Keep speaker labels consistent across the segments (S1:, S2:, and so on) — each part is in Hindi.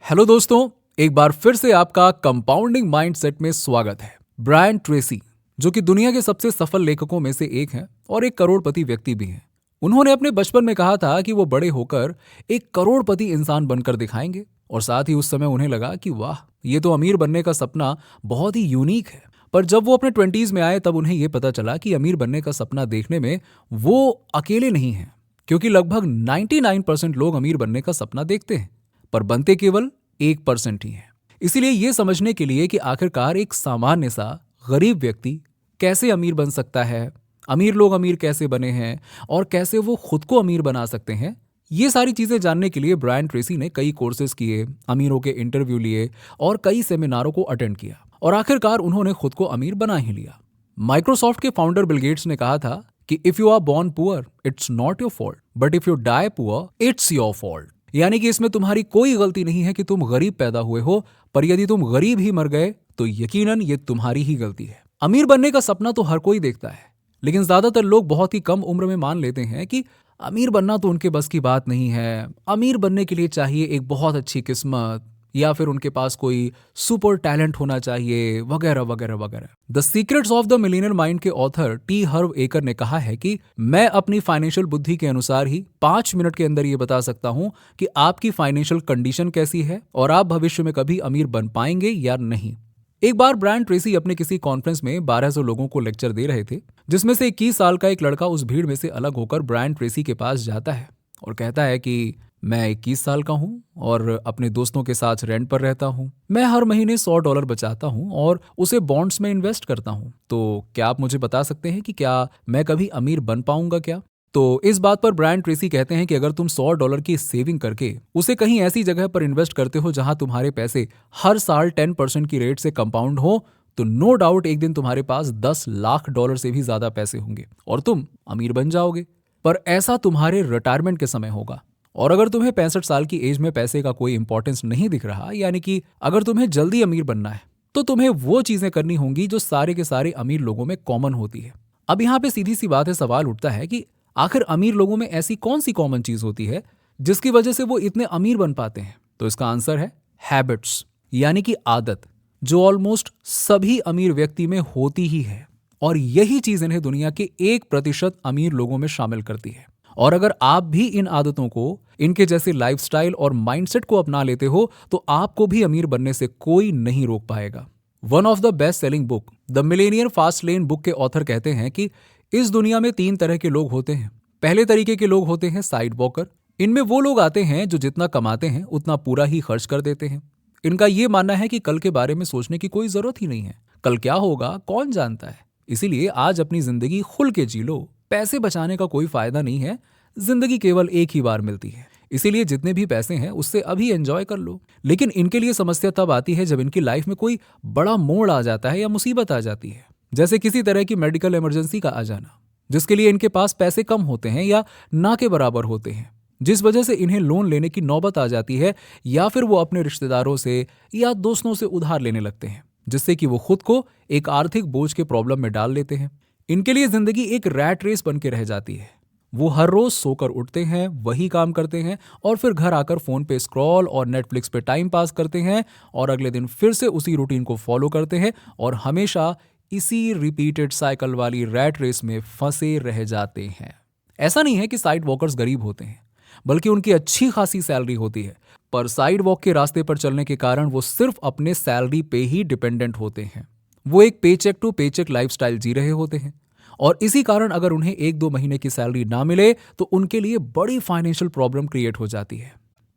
S1: हेलो दोस्तों, एक बार फिर से आपका कंपाउंडिंग माइंडसेट में स्वागत है। ब्रायन ट्रेसी, जो कि दुनिया के सबसे सफल लेखकों में से एक हैं और एक करोड़पति व्यक्ति भी हैं। उन्होंने अपने बचपन में कहा था कि वो बड़े होकर एक करोड़पति इंसान बनकर दिखाएंगे और साथ ही उस समय उन्हें लगा कि वाह, ये तो अमीर बनने का सपना बहुत ही यूनिक है। पर जब वो अपने 20s में आए तब उन्हें ये पता चला कि अमीर बनने का सपना देखने में वो अकेले नहीं हैं, क्योंकि लगभग 99% लोग अमीर बनने का सपना देखते हैं पर बनते केवल 1% ही हैं। इसीलिए ये समझने के लिए कि आखिरकार एक सामान्य सा गरीब व्यक्ति कैसे अमीर बन सकता है, अमीर लोग अमीर कैसे बने हैं और कैसे वो खुद को अमीर बना सकते हैं, ये सारी चीजें जानने के लिए ब्रायन ट्रेसी ने कई कोर्सेज किए, अमीरों के इंटरव्यू लिए और कई सेमिनारों को अटेंड किया और आखिरकार उन्होंने खुद को अमीर बना ही लिया। माइक्रोसॉफ्ट के फाउंडर बिल गेट्स ने कहा था कि if you are born poor it's not your fault, but if you die poor it's your fault. यानी कि इसमें तुम्हारी कोई गलती नहीं है कि तुम गरीब पैदा हुए हो, पर यदि तुम गरीब ही मर गए तो यकीनन ये तुम्हारी ही गलती है। अमीर बनने का सपना तो हर कोई देखता है, लेकिन ज्यादातर लोग बहुत ही कम उम्र में मान लेते हैं कि अमीर बनना तो उनके बस की बात नहीं है। अमीर बनने के लिए चाहिए एक बहुत अच्छी किस्मत या फिर उनके पास कोई सुपर टैलेंट होना चाहिए, वगैरह वगैरह वगैरह। The secrets of the millionaire mind के ऑथर टी हर्व एकर ने कहा है कि मैं अपनी फाइनेंशियल बुद्धि के अनुसार ही 5 मिनट के अंदर ये बता सकता हूं कि आपकी फाइनेंशियल कंडीशन कैसी है और आप भविष्य में कभी अमीर बन पाएंगे या नहीं। एक बार ब्रायन ट्रेसी अपने किसी कॉन्फ्रेंस में 1200 लोगों को लेक्चर दे रहे थे, जिसमें से 21 साल का एक लड़का उस भीड़ में से अलग होकर ब्रायन ट्रेसी के पास जाता है और कहता है कि मैं 21 साल का हूं और अपने दोस्तों के साथ रेंट पर रहता हूं। मैं हर महीने $100 बचाता हूं और उसे बॉन्ड्स में इन्वेस्ट करता हूं। तो क्या आप मुझे बता सकते हैं कि क्या मैं कभी अमीर बन पाऊंगा क्या? तो इस बात पर ब्रायन ट्रेसी कहते हैं कि अगर तुम $100 की सेविंग करके उसे कहीं ऐसी जगह पर इन्वेस्ट करते हो जहां तुम्हारे पैसे हर साल 10% की रेट से कंपाउंड हो, तो नो डाउट एक दिन तुम्हारे पास $10 लाख से भी ज्यादा पैसे होंगे और तुम अमीर बन जाओगे। पर ऐसा तुम्हारे रिटायरमेंट के समय होगा। और अगर तुम्हें 65 साल की एज में पैसे का कोई इंपॉर्टेंस नहीं दिख रहा, यानी कि अगर तुम्हें जल्दी अमीर बनना है, तो तुम्हें वो चीजें करनी होंगी जो सारे के सारे अमीर लोगों में कॉमन होती है। अब यहाँ पे सीधी सी बात है, सवाल उठता है कि आखिर अमीर लोगों में ऐसी कौन सी कॉमन चीज होती है जिसकी वजह से वो इतने अमीर बन पाते हैं? तो इसका आंसर है हैबिट्स, यानी कि आदत, जो ऑलमोस्ट सभी अमीर व्यक्ति में होती ही है। और यही चीज इन्हें दुनिया के 1% अमीर लोगों में शामिल करती है। और अगर आप भी इन आदतों को, इनके जैसे लाइफस्टाइल और माइंडसेट को अपना लेते हो, तो आपको भी अमीर बनने से कोई नहीं रोक पाएगा। One of the best selling book the Millionaire fast lane book के ऑथर कहते हैं कि इस दुनिया में 3 तरह के लोग होते हैं। पहले तरीके के लोग होते हैं साइड वॉकर। इनमें वो लोग आते हैं जो जितना कमाते हैं उतना पूरा ही खर्च कर देते हैं। इनका ये मानना है कि कल के बारे में सोचने की कोई जरूरत ही नहीं है, कल क्या होगा कौन जानता है। इसीलिए आज अपनी जिंदगी खुल के जी लो। पैसे बचाने का कोई फायदा नहीं है, जिंदगी केवल एक ही बार मिलती है, इसीलिए जितने भी पैसे हैं उससे अभी एंजॉय कर लो। लेकिन इनके लिए समस्या तब आती है जब इनकी लाइफ में कोई बड़ा मोड़ आ जाता है या मुसीबत आ जाती है, जैसे किसी तरह की मेडिकल इमरजेंसी का आ जाना, जिसके लिए इनके पास पैसे कम होते हैं या ना के बराबर होते हैं, जिस वजह से इन्हें लोन लेने की नौबत आ जाती है या फिर वो अपने रिश्तेदारों से या दोस्तों से उधार लेने लगते हैं, जिससे कि वो खुद को एक आर्थिक बोझ के प्रॉब्लम में डाल लेते हैं। इनके लिए जिंदगी एक रैट रेस बन के रह जाती है। वो हर रोज सोकर उठते हैं, वही काम करते हैं और फिर घर आकर फोन पे स्क्रॉल और नेटफ्लिक्स पे टाइम पास करते हैं और अगले दिन फिर से उसी रूटीन को फॉलो करते हैं और हमेशा इसी रिपीटेड साइकिल वाली रैट रेस में फंसे रह जाते हैं। ऐसा नहीं है कि साइड वॉकर्स गरीब होते हैं, बल्कि उनकी अच्छी खासी सैलरी होती है, पर साइड वॉक के रास्ते पर चलने के कारण वो सिर्फ अपने सैलरी पे ही डिपेंडेंट होते हैं। वो एक पेचेक टू पेचेक लाइफस्टाइल जी रहे होते हैं और इसी कारण अगर उन्हें 1-2 महीने की सैलरी ना मिले तो उनके लिए बड़ी फाइनेंशियल प्रॉब्लम क्रिएट हो जाती है।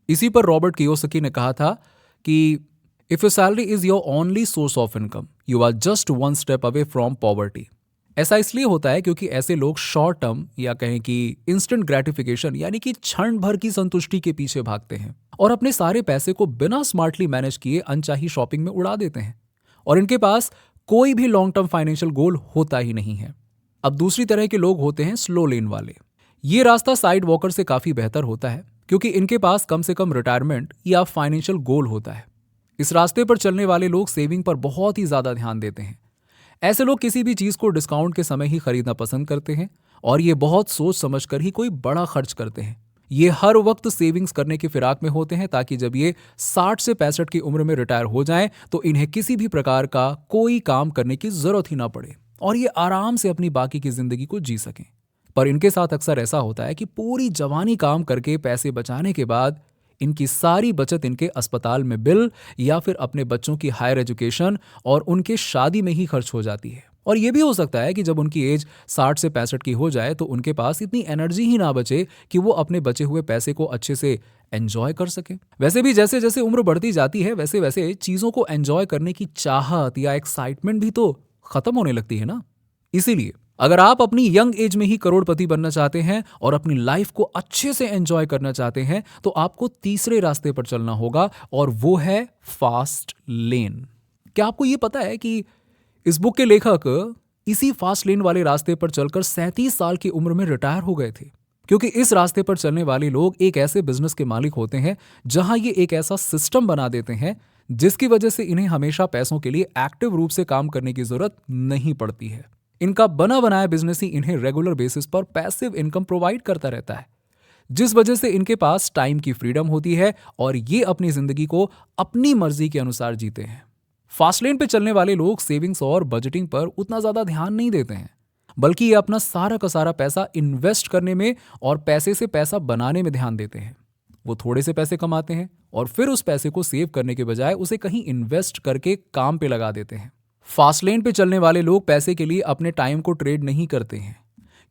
S1: इसी पर रॉबर्ट कियोसाकी ने कहा था कि if your salary is your only source of income you are just one step away from poverty. ऐसा इसलिए होता है क्योंकि ऐसे लोग शॉर्ट टर्म या कहें कि इंस्टेंट ग्रेटिफिकेशन, यानी कि क्षण भर की संतुष्टि के पीछे भागते हैं और अपने सारे पैसे को बिना स्मार्टली मैनेज किए अनचाही शॉपिंग में उड़ा देते हैं और इनके पास कोई भी लॉन्ग टर्म फाइनेंशियल गोल होता ही नहीं है। अब दूसरी तरह के लोग होते हैं स्लो लेन वाले। ये रास्ता साइड वॉकर से काफी बेहतर होता है क्योंकि इनके पास कम से कम रिटायरमेंट या फाइनेंशियल गोल होता है। इस रास्ते पर चलने वाले लोग सेविंग पर बहुत ही ज्यादा ध्यान देते हैं। ऐसे लोग किसी भी चीज को डिस्काउंट के समय ही खरीदना पसंद करते हैं और ये बहुत सोच समझकर ही कोई बड़ा खर्च करते हैं। ये हर वक्त सेविंग्स करने की फिराक में होते हैं ताकि जब ये 60 से 65 की उम्र में रिटायर हो जाएं तो इन्हें किसी भी प्रकार का कोई काम करने की जरूरत ही ना पड़े और ये आराम से अपनी बाकी की जिंदगी को जी सकें। पर इनके साथ अक्सर ऐसा होता है कि पूरी जवानी काम करके पैसे बचाने के बाद इनकी सारी बचत इनके अस्पताल में बिल या फिर अपने बच्चों की हायर एजुकेशन और उनके शादी में ही खर्च हो जाती है। और यह भी हो सकता है कि जब उनकी एज 60 से 65 की हो जाए तो उनके पास इतनी एनर्जी ही ना बचे कि वो अपने बचे हुए पैसे को अच्छे से एंजॉय कर सके। वैसे भी जैसे जैसे उम्र बढ़ती जाती है वैसे वैसे चीजों को एंजॉय करने की चाहत या एक्साइटमेंट भी तो खत्म होने लगती है ना। इसीलिए अगर आप अपनी यंग एज में ही करोड़पति बनना चाहते हैं और अपनी लाइफ को अच्छे से एंजॉय करना चाहते हैं तो आपको तीसरे रास्ते पर चलना होगा और वो है फास्ट लेन। क्या आपको ये पता है कि इस बुक के लेखक इसी फास्ट लेन वाले रास्ते पर चलकर 37 साल की उम्र में रिटायर हो गए थे? क्योंकि इस रास्ते पर चलने वाले लोग एक ऐसे बिजनेस के मालिक होते हैं जहां ये एक ऐसा सिस्टम बना देते हैं जिसकी वजह से इन्हें हमेशा पैसों के लिए एक्टिव रूप से काम करने की जरूरत नहीं पड़ती है। इनका बना बनाया बिजनेस ही इन्हें रेगुलर बेसिस पर पैसिव इनकम प्रोवाइड करता रहता है, जिस वजह से इनके पास टाइम की फ्रीडम होती है और ये अपनी जिंदगी को अपनी मर्जी के अनुसार जीते हैं। फास्ट लेन पे चलने वाले लोग सेविंग्स और बजटिंग पर उतना ज्यादा ध्यान नहीं देते हैं, बल्कि ये अपना सारा का सारा पैसा इन्वेस्ट करने में और पैसे से पैसा बनाने में ध्यान देते हैं। वो थोड़े से पैसे कमाते हैं और फिर उस पैसे को सेव करने के बजाय उसे कहीं इन्वेस्ट करके काम पे लगा देते हैं। फास्ट लेन पे चलने वाले लोग पैसे के लिए अपने टाइम को ट्रेड नहीं करते हैं,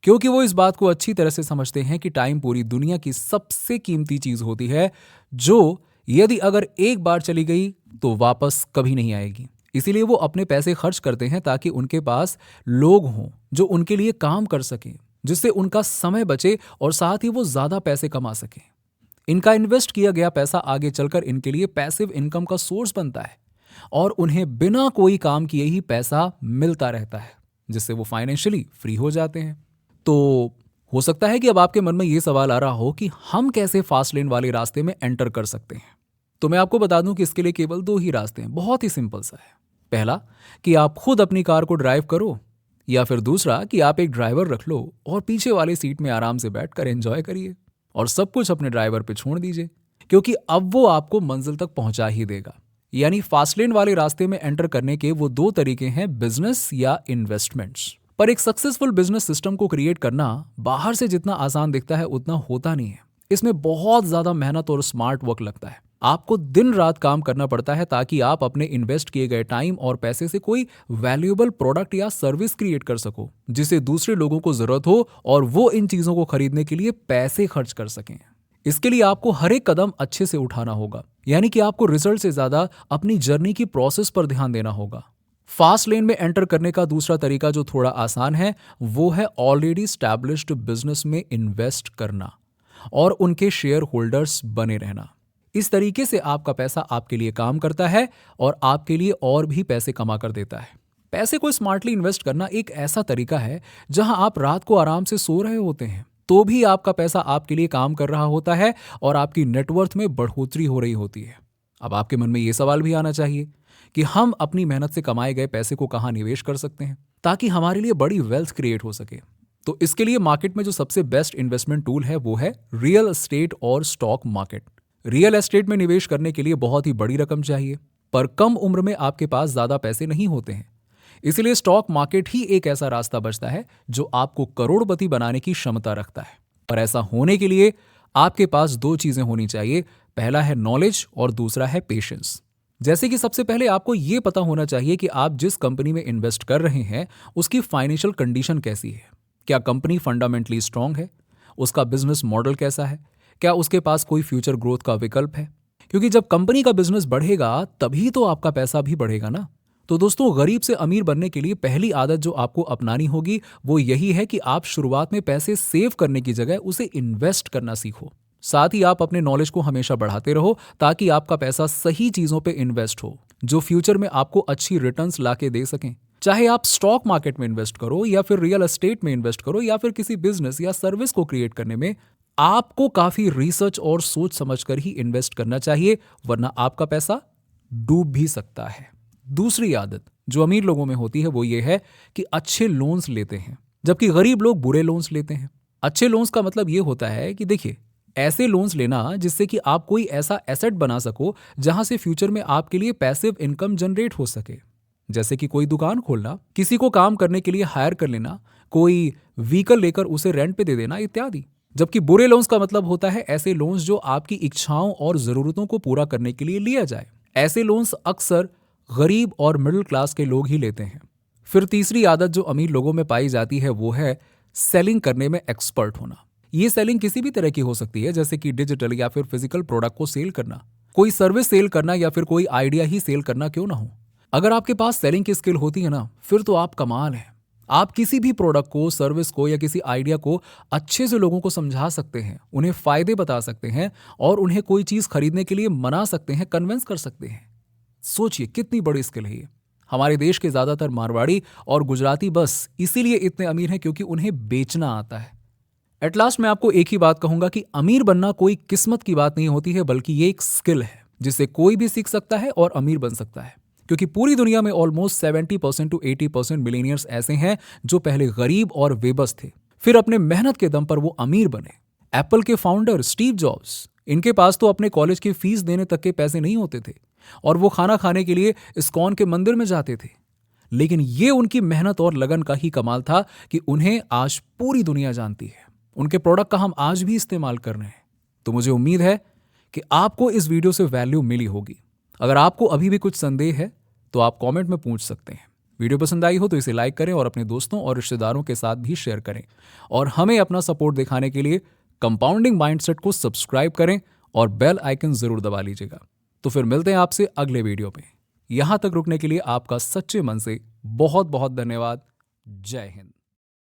S1: क्योंकि वो इस बात को अच्छी तरह से समझते हैं कि टाइम पूरी दुनिया की सबसे कीमती चीज होती है जो यदि अगर एक बार चली गई तो वापस कभी नहीं आएगी। इसीलिए वो अपने पैसे खर्च करते हैं ताकि उनके पास लोग हों जो उनके लिए काम कर सकें, जिससे उनका समय बचे और साथ ही वो ज्यादा पैसे कमा सकें। इनका इन्वेस्ट किया गया पैसा आगे चलकर इनके लिए पैसिव इनकम का सोर्स बनता है और उन्हें बिना कोई काम किए ही पैसा मिलता रहता है, जिससे वो फाइनेंशियली फ्री हो जाते हैं। तो हो सकता है कि अब आपके मन में ये सवाल आ रहा हो कि हम कैसे फास्ट लेन वाले रास्ते में एंटर कर सकते हैं। तो मैं आपको बता दूं कि इसके लिए केवल 2 ही रास्ते हैं, बहुत ही सिंपल सा है। पहला कि आप खुद अपनी कार को ड्राइव करो, या फिर दूसरा कि आप एक ड्राइवर रख लो और पीछे वाली सीट में आराम से बैठकर एंजॉय करिए और सब कुछ अपने ड्राइवर पे छोड़ दीजिए, क्योंकि अब वो आपको मंजिल तक पहुंचा ही देगा। यानी फास्ट लेन वाले रास्ते में एंटर करने के वो 2 तरीके हैं, बिजनेस या इन्वेस्टमेंट्स। पर एक सक्सेसफुल बिजनेस सिस्टम को क्रिएट करना बाहर से जितना आसान दिखता है उतना होता नहीं है। इसमें बहुत ज्यादा मेहनत और स्मार्ट वर्क लगता है। आपको दिन रात काम करना पड़ता है ताकि आप अपने इन्वेस्ट किए गए टाइम और पैसे से कोई वैल्यूएबल प्रोडक्ट या सर्विस क्रिएट कर सको जिसे दूसरे लोगों को जरूरत हो और वो इन चीजों को खरीदने के लिए पैसे खर्च कर सकें। इसके लिए आपको हर एक कदम अच्छे से उठाना होगा, यानी कि आपको रिजल्ट से ज्यादा अपनी जर्नी की प्रोसेस पर ध्यान देना होगा। फास्ट लेन में एंटर करने का दूसरा तरीका जो थोड़ा आसान है वो है ऑलरेडी स्टैब्लिश्ड बिजनेस में इन्वेस्ट करना और उनके शेयर होल्डर्स बने रहना। इस तरीके से आपका पैसा आपके लिए काम करता है और आपके लिए और भी पैसे कमा कर देता है। पैसे को स्मार्टली इन्वेस्ट करना एक ऐसा तरीका है जहां आप रात को आराम से सो रहे होते हैं तो भी आपका पैसा आपके लिए काम कर रहा होता है और आपकी नेटवर्थ में बढ़ोतरी हो रही होती है। अब आपके मन में यह सवाल भी आना चाहिए कि हम अपनी मेहनत से कमाए गए पैसे को कहां निवेश कर सकते हैं ताकि हमारे लिए बड़ी वेल्थ क्रिएट हो सके। तो इसके लिए मार्केट में जो सबसे बेस्ट इन्वेस्टमेंट टूल है वो है रियल एस्टेट और स्टॉक मार्केट। रियल एस्टेट में निवेश करने के लिए बहुत ही बड़ी रकम चाहिए, पर कम उम्र में आपके पास ज्यादा पैसे नहीं होते हैं। इसलिए स्टॉक मार्केट ही एक ऐसा रास्ता बचता है जो आपको करोड़पति बनाने की क्षमता रखता है। पर ऐसा होने के लिए आपके पास 2 चीजें होनी चाहिए, पहला है नॉलेज और दूसरा है पेशेंस। जैसे कि सबसे पहले आपको यह पता होना चाहिए कि आप जिस कंपनी में इन्वेस्ट कर रहे हैं उसकी फाइनेंशियल कंडीशन कैसी है। क्या कंपनी फंडामेंटली स्ट्रांग है? उसका बिजनेस मॉडल कैसा है? क्या उसके पास कोई फ्यूचर ग्रोथ का विकल्प है? क्योंकि जब कंपनी का बिजनेस बढ़ेगा तभी तो आपका पैसा भी बढ़ेगा ना। तो दोस्तों, गरीब से अमीर बनने के लिए पहली आदत जो आपको अपनानी होगी वो यही है कि आप शुरुआत में पैसे सेव करने की जगह उसे इन्वेस्ट करना सीखो। साथ ही आप अपने नॉलेज को हमेशा बढ़ाते रहो ताकि आपका पैसा सही चीजों पे इन्वेस्ट हो जो फ्यूचर में आपको अच्छी रिटर्न्स लाके दे सकें। चाहे आप स्टॉक मार्केट में इन्वेस्ट करो या फिर रियल एस्टेट में इन्वेस्ट करो या फिर किसी बिजनेस या सर्विस को क्रिएट करने में, आपको काफी रिसर्च और सोच समझकर ही इन्वेस्ट करना चाहिए, वरना आपका पैसा डूब भी सकता है। दूसरी आदत जो अमीर लोगों में होती है वो ये है कि अच्छे लोन्स लेते हैं, जबकि गरीब लोग बुरे लोन्स लेते हैं। अच्छे लोन्स का मतलब ये होता है कि देखिए, ऐसे लोन्स लेना जिससे कि आप कोई ऐसा एसेट बना सको जहां से फ्यूचर में आपके लिए पैसिव इनकम जनरेट हो सके, जैसे कि कोई दुकान खोलना, किसी को काम करने के लिए हायर कर लेना, कोई व्हीकल लेकर उसे रेंट पे दे देना इत्यादि। जबकि बुरे लोन्स का मतलब होता है ऐसे लोन्स जो आपकी इच्छाओं और जरूरतों को पूरा करने के लिए लिया जाए। ऐसे लोन्स अक्सर गरीब और मिडिल क्लास के लोग ही लेते हैं। फिर तीसरी आदत जो अमीर लोगों में पाई जाती है वो है सेलिंग करने में एक्सपर्ट होना। ये सेलिंग किसी भी तरह की हो सकती है, जैसे कि डिजिटल या फिर फिजिकल प्रोडक्ट को सेल करना, कोई सर्विस सेल करना या फिर कोई आइडिया ही सेल करना क्यों ना हो। अगर आपके पास सेलिंग की स्किल होती है ना, फिर तो आप कमाल हैं। आप किसी भी प्रोडक्ट को, सर्विस को या किसी आइडिया को अच्छे से लोगों को समझा सकते हैं, उन्हें फायदे बता सकते हैं और उन्हें कोई चीज खरीदने के लिए मना सकते हैं, कन्विंस कर सकते हैं। सोचिए कितनी बड़ी स्किल है ये। हमारे देश के ज्यादातर मारवाड़ी और गुजराती बस इसीलिए इतने अमीर हैं क्योंकि उन्हें बेचना आता है। एट लास्ट मैं आपको एक ही बात कहूंगा कि अमीर बनना कोई किस्मत की बात नहीं होती है, बल्कि ये एक स्किल है जिसे कोई भी सीख सकता है और अमीर बन सकता है। क्योंकि पूरी दुनिया में ऑलमोस्ट 70% to 80% मिलेनियर्स ऐसे हैं जो पहले गरीब और बेबस थे, फिर अपने मेहनत के दम पर वो अमीर बने। एप्पल के फाउंडर स्टीव जॉब्स, इनके पास तो अपने कॉलेज की फीस देने तक के पैसे नहीं होते थे और वो खाना खाने के लिए इस्कॉन के मंदिर में जाते थे। लेकिन ये उनकी मेहनत और लगन का ही कमाल था कि उन्हें आज पूरी दुनिया जानती है। उनके प्रोडक्ट का हम आज भी इस्तेमाल कर रहे हैं। तो मुझे उम्मीद है कि आपको इस वीडियो से वैल्यू मिली होगी। अगर आपको अभी भी कुछ संदेह है तो आप कमेंट में पूछ सकते हैं। वीडियो पसंद आई हो तो इसे लाइक करें और अपने दोस्तों और रिश्तेदारों के साथ भी शेयर करें। और हमें अपना सपोर्ट दिखाने के लिए कंपाउंडिंग माइंडसेट को सब्सक्राइब करें और बेल आइकन जरूर दबा लीजिएगा। तो फिर मिलते हैं आपसे अगले वीडियो में। यहां तक रुकने के लिए आपका सच्चे मन से बहुत बहुत धन्यवाद। जय हिंद।